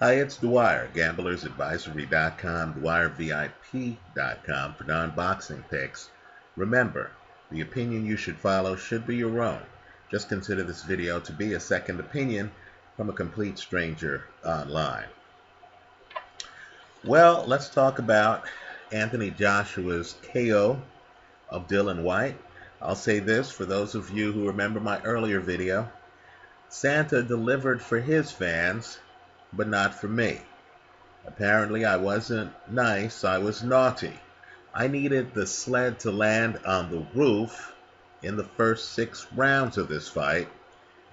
Hi, it's Dwyer, gamblersadvisory.com, dwyervip.com for non-boxing picks. Remember, the opinion you should follow should be your own. Just consider this video to be a second opinion from a complete stranger online. Well, let's talk about Anthony Joshua's KO of Dillian Whyte. I'll say this for those of you who remember my earlier video. Santa delivered for his fans, but not for me. Apparently, I wasn't nice, I was naughty. I needed the sled to land on the roof in the first 6 rounds of this fight,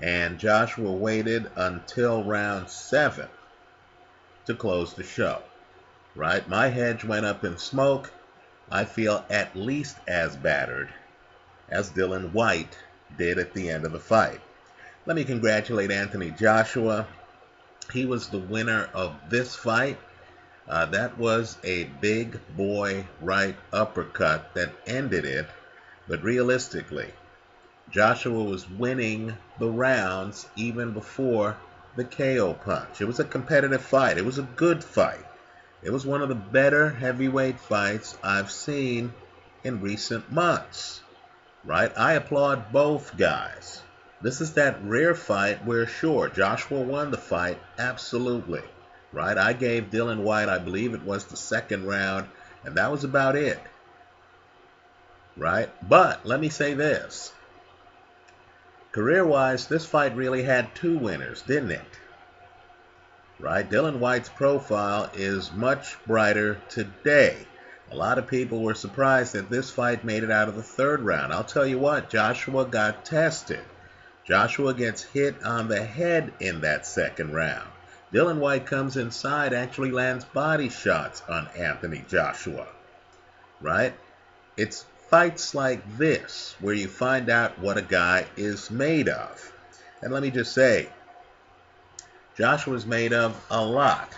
and Joshua waited until round 7 to close the show. Right? My hedge went up in smoke. I feel at least as battered as Dillian Whyte did at the end of the fight. Let me congratulate Anthony Joshua. He was the winner of this fight. That was a big boy right uppercut that ended it. But realistically, Joshua was winning the rounds even before the KO punch. It was a competitive fight. It was a good fight. It was one of the better heavyweight fights I've seen in recent months. Right? I applaud both guys. This is that rare fight where, sure, Joshua won the fight, absolutely. Right? I gave Dillian Whyte, I believe it was the 2nd round, and that was about it. Right? But let me say this. Career-wise, this fight really had 2 winners, didn't it? Right? Dillian Whyte's profile is much brighter today. A lot of people were surprised that this fight made it out of the 3rd round. I'll tell you what, Joshua got tested. Joshua gets hit on the head in that 2nd round. Dillian Whyte comes inside, actually lands body shots on Anthony Joshua. Right? It's fights like this where you find out what a guy is made of. And let me just say, Joshua's made of a lot.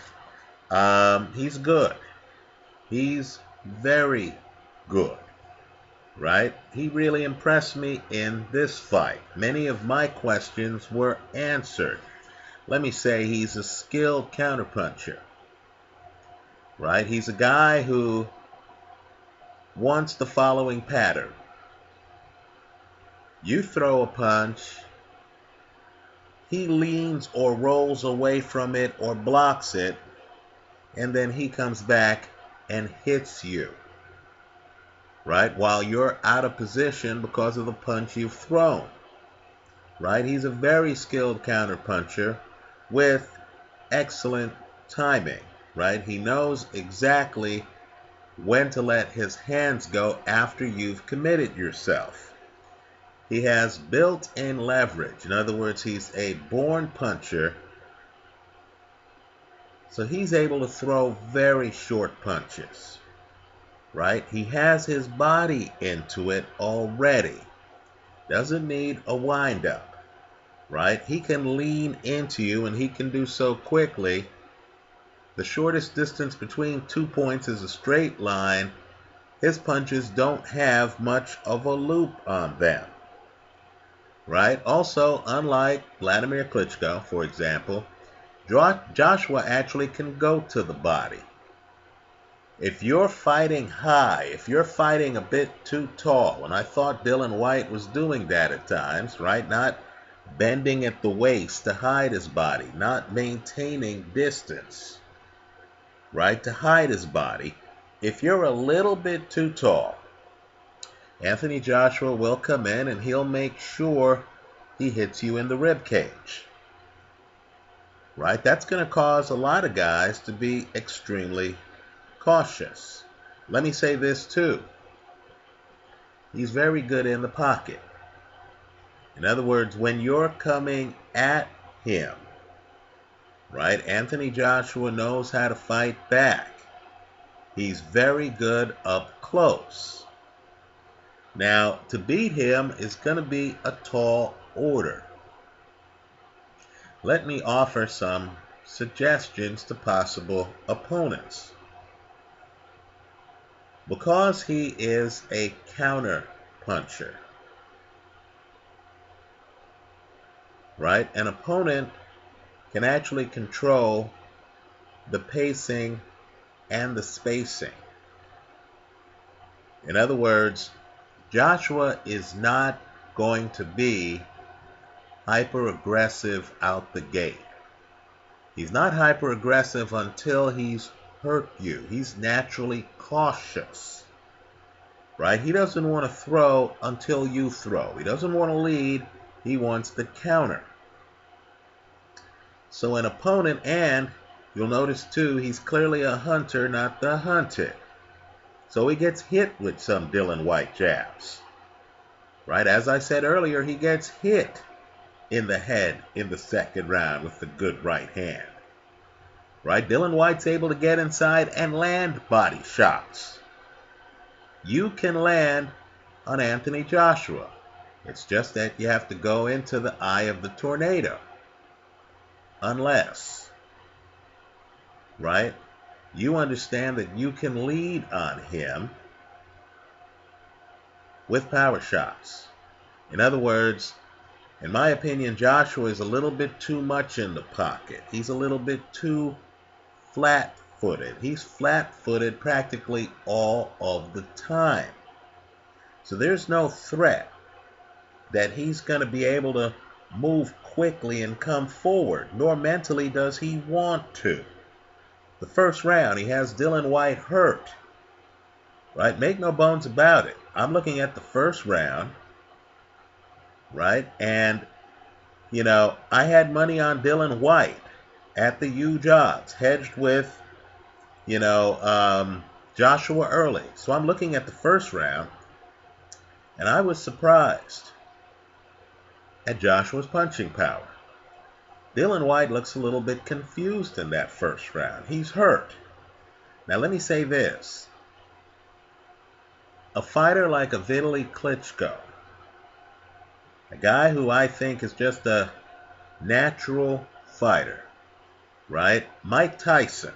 He's good. He's very good. Right? He really impressed me in this fight. Many of my questions were answered. Let me say he's a skilled counterpuncher. Right? He's a guy who wants the following pattern. You throw a punch, he leans or rolls away from it or blocks it, and then he comes back and hits you. Right? While you're out of position because of the punch you've thrown. Right? He's a very skilled counterpuncher with excellent timing. Right? He knows exactly when to let his hands go after you've committed yourself. He has built-in leverage. In other words, he's a born puncher. So he's able to throw very short punches. Right? He has his body into it already. Doesn't need a wind-up. Right? He can lean into you, and he can do so quickly. The shortest distance between 2 points is a straight line. His punches don't have much of a loop on them. Right? Also, unlike Vladimir Klitschko, for example, Joshua actually can go to the body. If you're fighting high, if you're fighting a bit too tall, and I thought Dillian Whyte was doing that at times, right? Not bending at the waist to hide his body, not maintaining distance, right, to hide his body. If you're a little bit too tall, Anthony Joshua will come in and he'll make sure he hits you in the rib cage. Right? That's going to cause a lot of guys to be extremely cautious. Let me say this too. He's very good in the pocket. In other words, when you're coming at him, right, Anthony Joshua knows how to fight back. He's very good up close. Now, to beat him is going to be a tall order. Let me offer some suggestions to possible opponents. Because he is a counter puncher, right? An opponent can actually control the pacing, and the spacing. In other words, Joshua is not going to be hyper aggressive out the gate. He's not hyper aggressive until he's hurt you. He's naturally cautious, right? He doesn't want to throw until you throw. He doesn't want to lead. He wants the counter. So an opponent, and you'll notice too, he's clearly a hunter, not the hunted. So he gets hit with some Dillian Whyte jabs, right? As I said earlier, he gets hit in the head in the second round with the good right hand, right? Dillian Whyte's able to get inside and land body shots. You can land on Anthony Joshua. It's just that you have to go into the eye of the tornado. Unless, right, you understand that you can lead on him with power shots. In other words, in my opinion, Joshua is a little bit too much in the pocket. He's a little bit too flat-footed. He's flat-footed practically all of the time. So there's no threat that he's going to be able to move quickly and come forward, nor mentally does he want to. The first round, he has Dillian Whyte hurt, right? Make no bones about it. I'm looking at the first round, right? And, you know, I had money on Dillian Whyte at the huge odds, hedged with, you know, Joshua early. So I'm looking at the first round, and I was surprised at Joshua's punching power. Dillian Whyte looks a little bit confused in that first round. He's hurt. Now let me say this. A fighter like a Vitaly Klitschko, a guy who I think is just a natural fighter, right? Mike Tyson,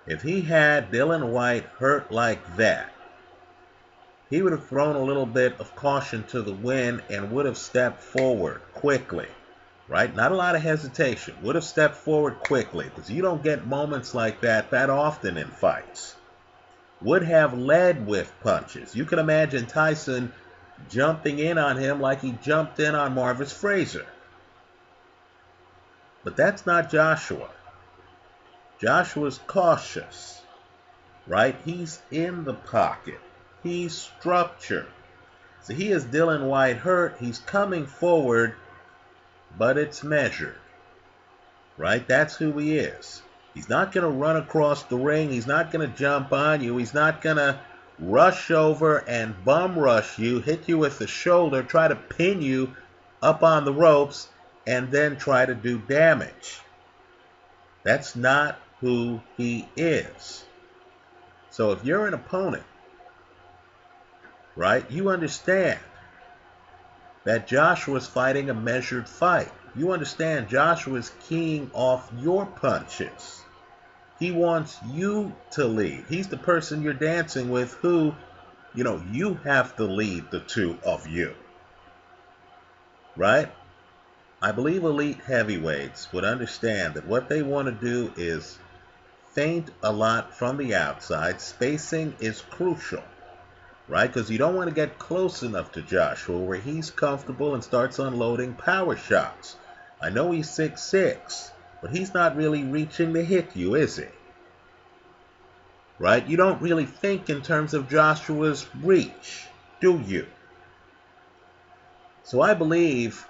if he had Dillian Whyte hurt like that, he would have thrown a little bit of caution to the wind and would have stepped forward quickly, right? Not a lot of hesitation. Would have stepped forward quickly, because you don't get moments like that often in fights. Would have led with punches. You can imagine Tyson jumping in on him like he jumped in on Marvis Frazier. But that's not Joshua. Joshua's cautious, right? He's in the pocket. He's structured. So he has Dillian Whyte hurt. He's coming forward, but it's measured, right? That's who he is. He's not going to run across the ring. He's not going to jump on you. He's not going to rush over and bum rush you, hit you with the shoulder, try to pin you up on the ropes, and then try to do damage. That's not who he is. So if you're an opponent, right, you understand that Joshua's fighting a measured fight. You understand Joshua's keying off your punches. He wants you to lead. He's the person you're dancing with who, you know, you have to lead the two of you. Right? I believe elite heavyweights would understand that what they want to do is feint a lot from the outside. Spacing is crucial, right? Because you don't want to get close enough to Joshua where he's comfortable and starts unloading power shots. I know he's 6'6", but he's not really reaching to hit you, is he? Right? You don't really think in terms of Joshua's reach, do you? So I believe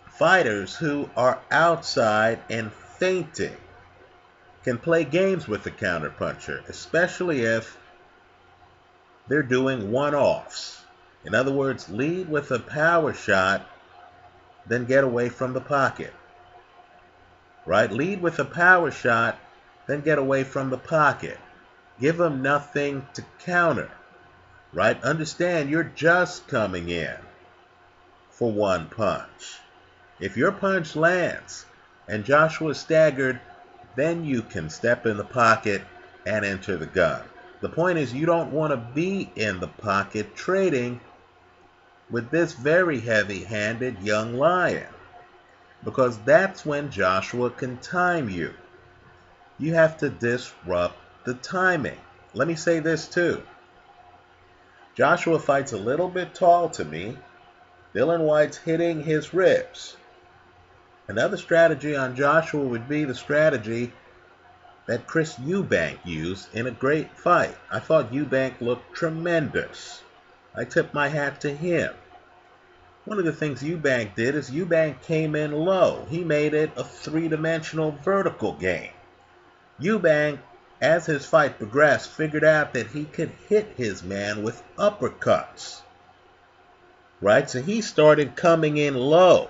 fighters who are outside and feinting can play games with the counterpuncher, especially if they're doing one-offs. In other words, lead with a power shot, then get away from the pocket. Right? Lead with a power shot, then get away from the pocket. Give them nothing to counter. Right? Understand you're just coming in for one punch. If your punch lands and Joshua's staggered, then you can step in the pocket and enter the gun. The point is you don't want to be in the pocket trading with this very heavy-handed young lion, because that's when Joshua can time you. You have to disrupt the timing. Let me say this too. Joshua fights a little bit tall to me. Dillian Whyte's hitting his ribs. Another strategy on Joshua would be the strategy that Chris Eubank used in a great fight. I thought Eubank looked tremendous. I tip my hat to him. One of the things Eubank did is Eubank came in low. He made it a three-dimensional vertical game. Eubank, as his fight progressed, figured out that he could hit his man with uppercuts. Right? So he started coming in low.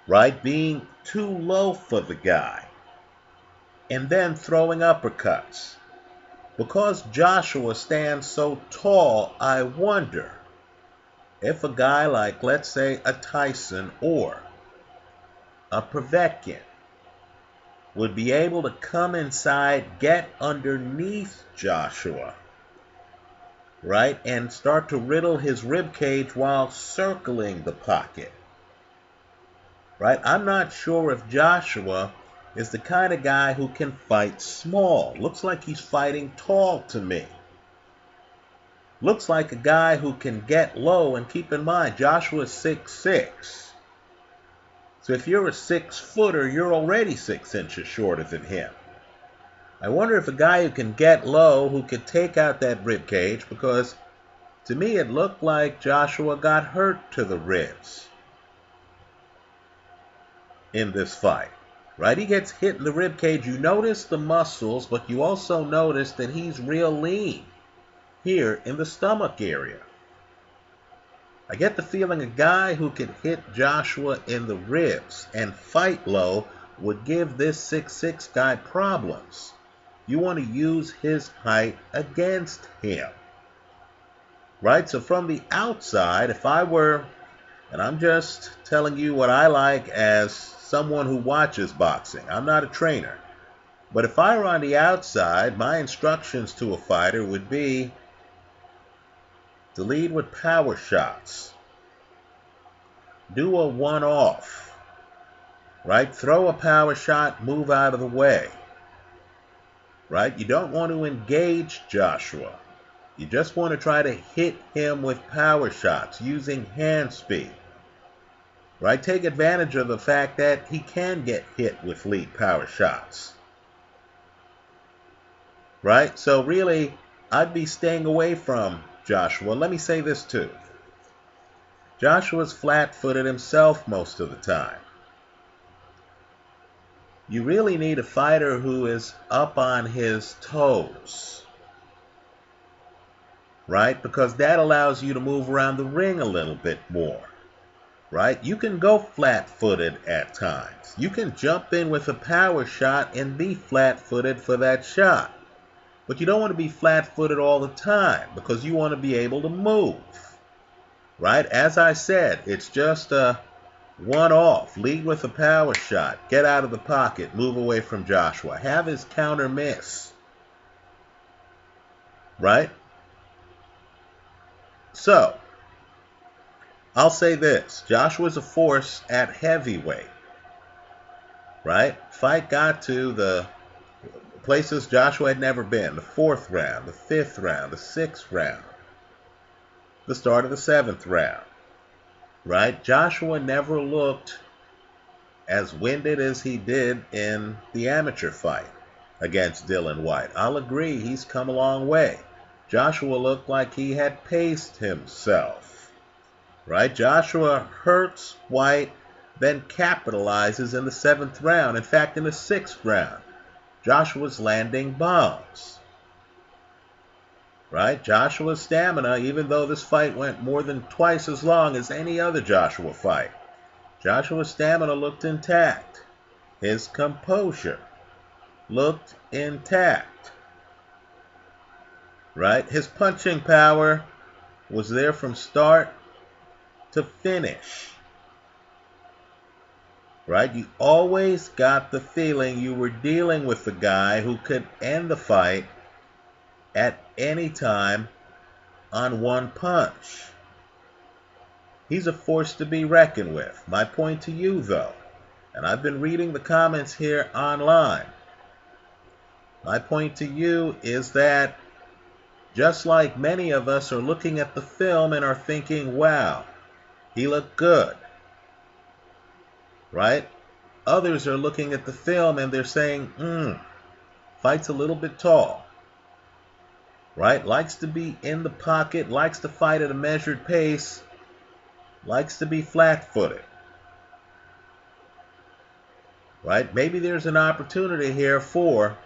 Right? Being too low for the guy. And then throwing uppercuts. Because Joshua stands so tall, I wonder if a guy like, let's say, a Tyson or a Povetkin would be able to come inside, get underneath Joshua, right, and start to riddle his rib cage while circling the pocket, right? I'm not sure if Joshua is the kind of guy who can fight small. Looks like he's fighting tall to me. Looks like a guy who can get low, and keep in mind, Joshua's 6'6". So if you're a 6-footer, you're already 6 inches shorter than him. I wonder if a guy who can get low, who could take out that rib cage, because to me it looked like Joshua got hurt to the ribs in this fight. Right? He gets hit in the rib cage. You notice the muscles, but you also notice that he's real lean here in the stomach area. I get the feeling a guy who could hit Joshua in the ribs and fight low would give this 6'6" guy problems. You want to use his height against him. Right? So from the outside, if I were, and I'm just telling you what I like as someone who watches boxing. I'm not a trainer. But if I were on the outside, my instructions to a fighter would be to lead with power shots. Do a one-off. Right? Throw a power shot, move out of the way. Right? You don't want to engage Joshua. You just want to try to hit him with power shots using hand speed. Right? Take advantage of the fact that he can get hit with lead power shots. Right? So really, I'd be staying away from Joshua. Let me say this too. Joshua's flat-footed himself most of the time. You really need a fighter who is up on his toes. Right? Because that allows you to move around the ring a little bit more. Right? You can go flat-footed at times. You can jump in with a power shot and be flat-footed for that shot. But you don't want to be flat-footed all the time because you want to be able to move. Right? As I said, it's just a one-off. Lead with a power shot. Get out of the pocket. Move away from Joshua. Have his counter miss. Right? So, I'll say this. Joshua's a force at heavyweight. Right? Fight got to the places Joshua had never been. The 4th round, the 5th round, the 6th round, the start of the 7th round. Right? Joshua never looked as winded as he did in the amateur fight against Dillian Whyte. I'll agree, he's come a long way. Joshua looked like he had paced himself. Right? Joshua hurts Whyte, then capitalizes in the 7th round. In fact, in the 6th round, Joshua's landing bombs. Right? Joshua's stamina, even though this fight went more than twice as long as any other Joshua fight, Joshua's stamina looked intact. His composure looked intact. Right? His punching power was there from start to finish. Right? You always got the feeling you were dealing with a guy who could end the fight at any time on one punch. He's a force to be reckoned with. My point to you, though, and I've been reading the comments here online, My point to you is that just like many of us are looking at the film and are thinking, wow, he looked good, right? Others are looking at the film and they're saying, fight's a little bit tall, right? Likes to be in the pocket, likes to fight at a measured pace, likes to be flat-footed, right? Maybe there's an opportunity here for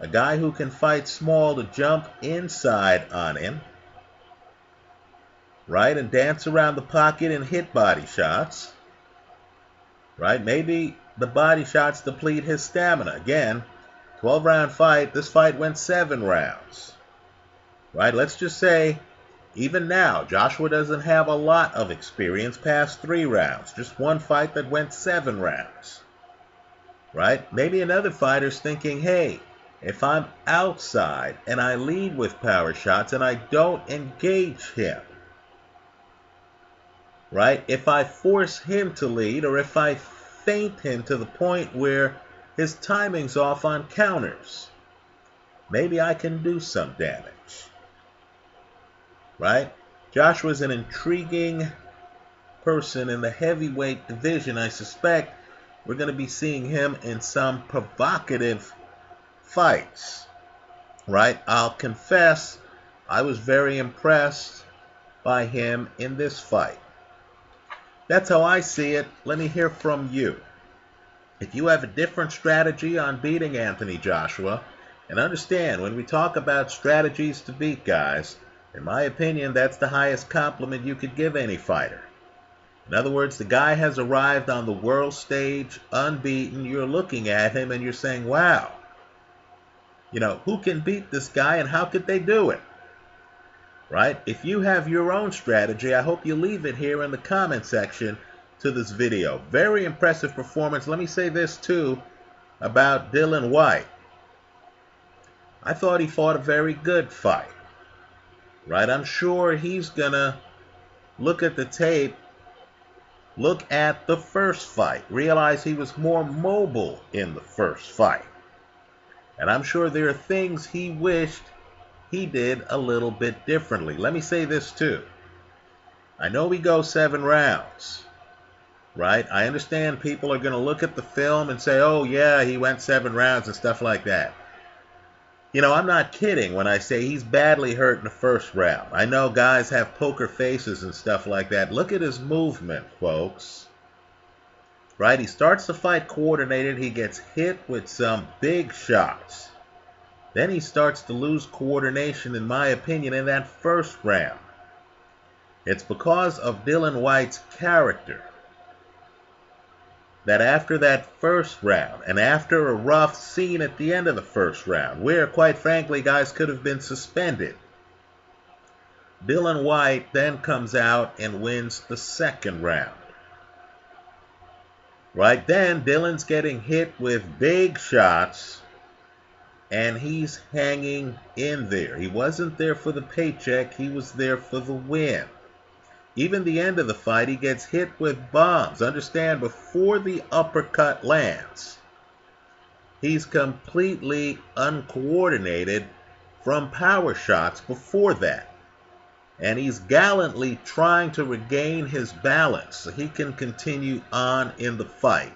a guy who can fight small to jump inside on him, right, and dance around the pocket and hit body shots, right? Maybe the body shots deplete his stamina. Again, 12-round fight. This fight went 7 rounds, right? Let's just say, even now, Joshua doesn't have a lot of experience past 3 rounds. Just one fight that went 7 rounds, right? Maybe another fighter's thinking, hey, if I'm outside and I lead with power shots and I don't engage him, right? If I force him to lead or if I feint him to the point where his timing's off on counters, maybe I can do some damage, right? Joshua's an intriguing person in the heavyweight division. I suspect we're going to be seeing him in some provocative fights, right? I'll confess, I was very impressed by him in this fight. That's how I see it. Let me hear from you. If you have a different strategy on beating Anthony Joshua, and understand, when we talk about strategies to beat guys, in my opinion, that's the highest compliment you could give any fighter. In other words, the guy has arrived on the world stage unbeaten. You're looking at him and you're saying, wow, who can beat this guy and how could they do it? Right? If you have your own strategy, I hope you leave it here in the comment section to this video. Very impressive performance. Let me say this too about Dillian Whyte. I thought he fought a very good fight, right? I'm sure he's gonna look at the tape, look at the first fight, realize he was more mobile in the first fight. And I'm sure there are things he wished he did a little bit differently. Let me say this too. I know we go 7 rounds, right? I understand people are going to look at the film and say, oh yeah, he went 7 rounds and stuff like that. I'm not kidding when I say he's badly hurt in the first round. I know guys have poker faces and stuff like that. Look at his movement, folks. Right? He starts the fight coordinated. He gets hit with some big shots. Then he starts to lose coordination, in my opinion, in that first round. It's because of Dillian Whyte's character that after that first round, and after a rough scene at the end of the first round, where, quite frankly, guys could have been suspended, Dillian Whyte then comes out and wins the second round. Right then, Dillian's getting hit with big shots, and he's hanging in there. He wasn't there for the paycheck. He was there for the win. Even the end of the fight, he gets hit with bombs. Understand, before the uppercut lands, he's completely uncoordinated from power shots before that. And he's gallantly trying to regain his balance so he can continue on in the fight.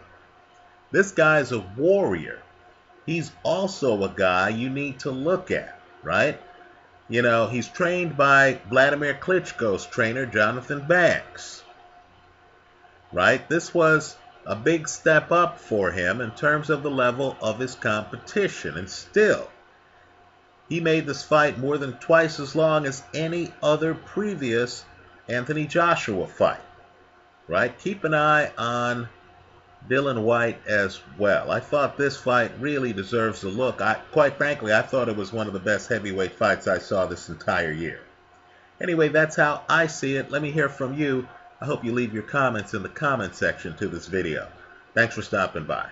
This guy's a warrior. He's also a guy you need to look at, right? He's trained by Vladimir Klitschko's trainer, Jonathan Banks, right? This was a big step up for him in terms of the level of his competition. And still, he made this fight more than twice as long as any other previous Anthony Joshua fight, right? Keep an eye on Dillian Whyte as well. I thought this fight really deserves a look. Quite frankly, I thought it was one of the best heavyweight fights I saw this entire year. Anyway, that's how I see it. Let me hear from you. I hope you leave your comments in the comment section to this video. Thanks for stopping by.